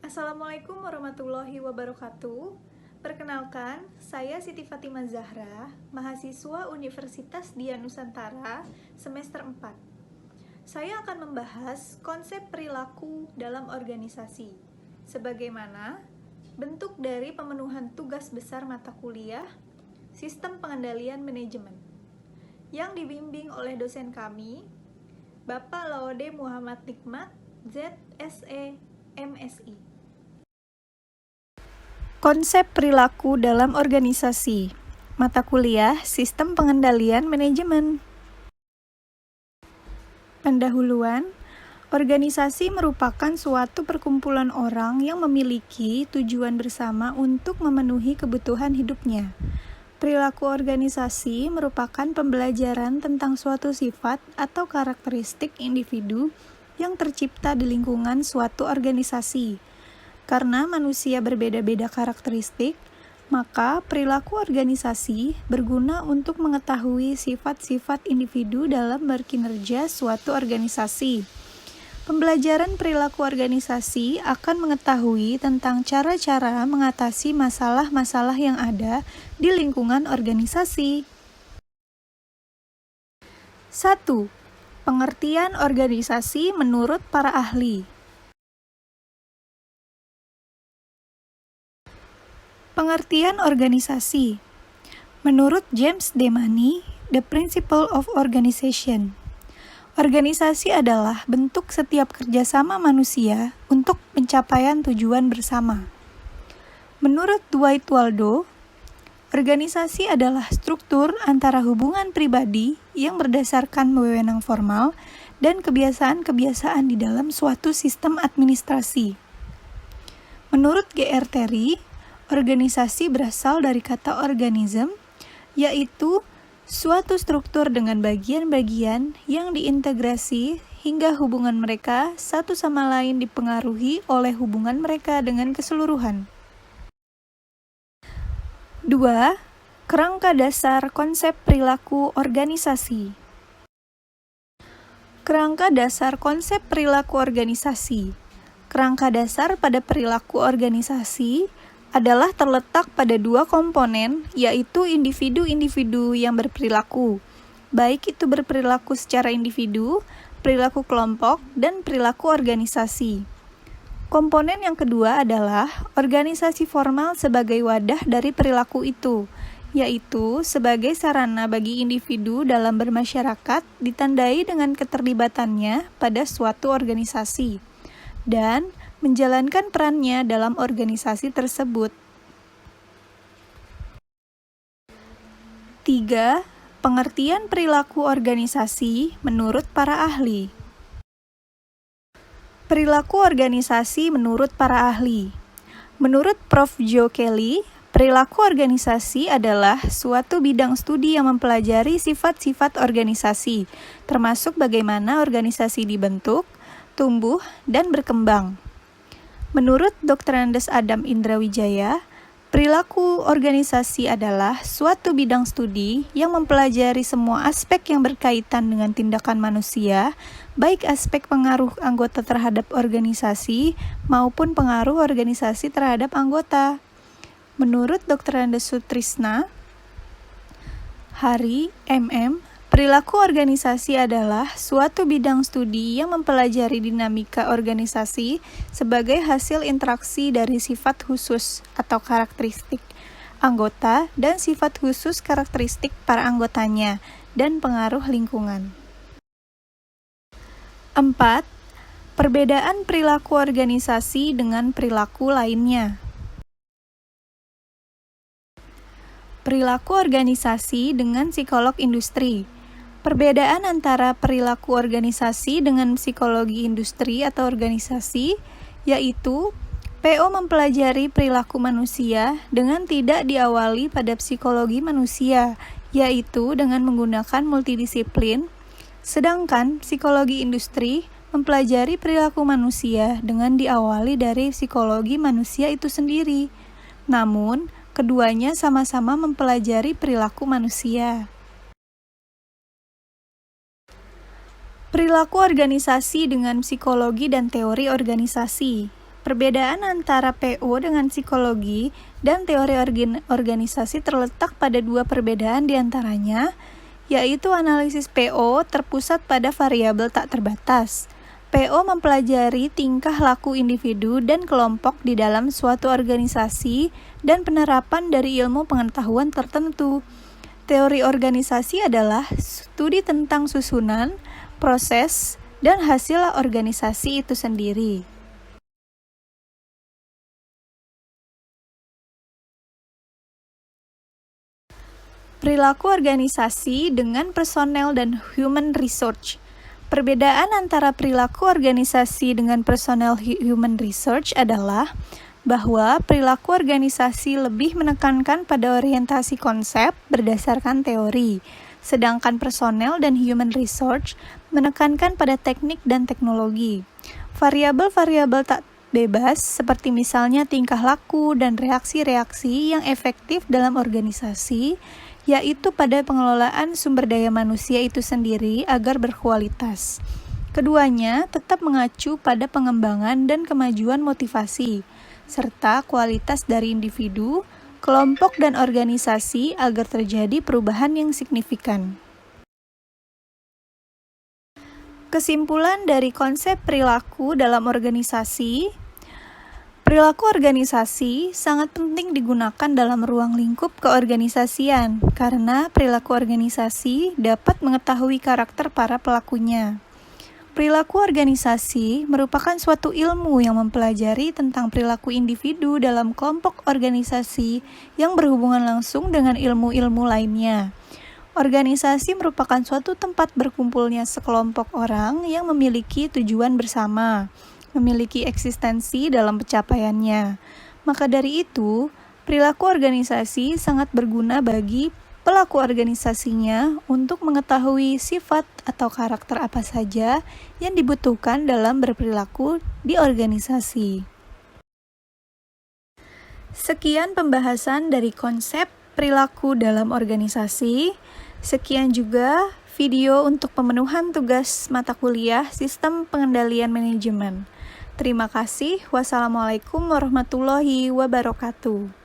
Assalamualaikum warahmatullahi wabarakatuh. Perkenalkan, saya Siti Fatimah Zahra, mahasiswa Universitas Dian Nusantara, semester 4. Saya akan membahas konsep perilaku dalam organisasi, sebagaimana bentuk dari pemenuhan tugas besar mata kuliah, sistem pengendalian manajemen, yang dibimbing oleh dosen kami, Bapak Laode Muhammad Nikmat, ZSE, MSI. Konsep perilaku dalam organisasi. Mata kuliah Sistem Pengendalian Manajemen. Pendahuluan, organisasi merupakan suatu perkumpulan orang yang memiliki tujuan bersama untuk memenuhi kebutuhan hidupnya. Perilaku organisasi merupakan pembelajaran tentang suatu sifat atau karakteristik individu yang tercipta di lingkungan suatu organisasi. Karena manusia berbeda-beda karakteristik, maka perilaku organisasi berguna untuk mengetahui sifat-sifat individu dalam berkinerja suatu organisasi. Pembelajaran perilaku organisasi akan mengetahui tentang cara-cara mengatasi masalah-masalah yang ada di lingkungan organisasi. 1. Pengertian organisasi menurut para ahli. Pengertian organisasi. Menurut James Demany, The Principle of Organization. Organisasi adalah bentuk setiap kerjasama manusia untuk pencapaian tujuan bersama. Menurut Dwight Waldo, organisasi adalah struktur antara hubungan pribadi yang berdasarkan wewenang formal dan kebiasaan-kebiasaan di dalam suatu sistem administrasi. Menurut G.R. Terry, organisasi berasal dari kata organism, yaitu suatu struktur dengan bagian-bagian yang diintegrasi hingga hubungan mereka satu sama lain dipengaruhi oleh hubungan mereka dengan keseluruhan. 2. Kerangka dasar konsep perilaku organisasi. Kerangka dasar konsep perilaku organisasi. Kerangka dasar pada perilaku organisasi adalah terletak pada dua komponen, yaitu individu-individu yang berperilaku, baik itu berperilaku secara individu, perilaku kelompok, dan perilaku organisasi. Komponen yang kedua adalah organisasi formal sebagai wadah dari perilaku itu, yaitu sebagai sarana bagi individu dalam bermasyarakat ditandai dengan keterlibatannya pada suatu organisasi, dan menjalankan perannya dalam organisasi tersebut. 3. Pengertian perilaku organisasi menurut para ahli. Perilaku organisasi menurut para ahli. Menurut Prof. Joe Kelly, perilaku organisasi adalah suatu bidang studi yang mempelajari sifat-sifat organisasi, termasuk bagaimana organisasi dibentuk, tumbuh, dan berkembang. Menurut Dr. Andes Adam Indrawijaya, perilaku organisasi adalah suatu bidang studi yang mempelajari semua aspek yang berkaitan dengan tindakan manusia, baik aspek pengaruh anggota terhadap organisasi maupun pengaruh organisasi terhadap anggota. Menurut Dr. Andes Sutrisna Hari, MM, perilaku organisasi adalah suatu bidang studi yang mempelajari dinamika organisasi sebagai hasil interaksi dari sifat khusus atau karakteristik anggota dan sifat khusus karakteristik para anggotanya dan pengaruh lingkungan. 4. Perbedaan perilaku organisasi dengan perilaku lainnya. Perilaku organisasi dengan psikolog industri. Perbedaan antara perilaku organisasi dengan psikologi industri atau organisasi, yaitu PO mempelajari perilaku manusia dengan tidak diawali pada psikologi manusia, yaitu dengan menggunakan multidisiplin, sedangkan psikologi industri mempelajari perilaku manusia dengan diawali dari psikologi manusia itu sendiri. Namun, keduanya sama-sama mempelajari perilaku manusia. Perilaku organisasi dengan psikologi dan teori organisasi. Perbedaan antara PO dengan psikologi dan teori organisasi terletak pada dua perbedaan diantaranya, yaitu analisis PO terpusat pada variabel tak terbatas. PO mempelajari tingkah laku individu dan kelompok di dalam suatu organisasi dan penerapan dari ilmu pengetahuan tertentu. Teori organisasi adalah studi tentang susunan, proses, dan hasil organisasi itu sendiri. Perilaku organisasi dengan personel dan human research. Perbedaan antara perilaku organisasi dengan personel human research adalah bahwa perilaku organisasi lebih menekankan pada orientasi konsep berdasarkan teori, sedangkan personel dan human research menekankan pada teknik dan teknologi. Variabel-variabel tak bebas seperti misalnya tingkah laku dan reaksi-reaksi yang efektif dalam organisasi, yaitu pada pengelolaan sumber daya manusia itu sendiri agar berkualitas. Keduanya tetap mengacu pada pengembangan dan kemajuan motivasi, serta kualitas dari individu, kelompok, dan organisasi agar terjadi perubahan yang signifikan. Kesimpulan dari konsep perilaku dalam organisasi. Perilaku organisasi sangat penting digunakan dalam ruang lingkup keorganisasian karena perilaku organisasi dapat mengetahui karakter para pelakunya. Perilaku organisasi merupakan suatu ilmu yang mempelajari tentang perilaku individu dalam kelompok organisasi yang berhubungan langsung dengan ilmu-ilmu lainnya. Organisasi merupakan suatu tempat berkumpulnya sekelompok orang yang memiliki tujuan bersama, memiliki eksistensi dalam pencapaiannya. Maka dari itu, perilaku organisasi sangat berguna bagi pelaku organisasinya untuk mengetahui sifat atau karakter apa saja yang dibutuhkan dalam berperilaku di organisasi. Sekian pembahasan dari konsep perilaku dalam organisasi. Sekian juga video untuk pemenuhan tugas mata kuliah Sistem Pengendalian Manajemen. Terima kasih. Wassalamualaikum warahmatullahi wabarakatuh.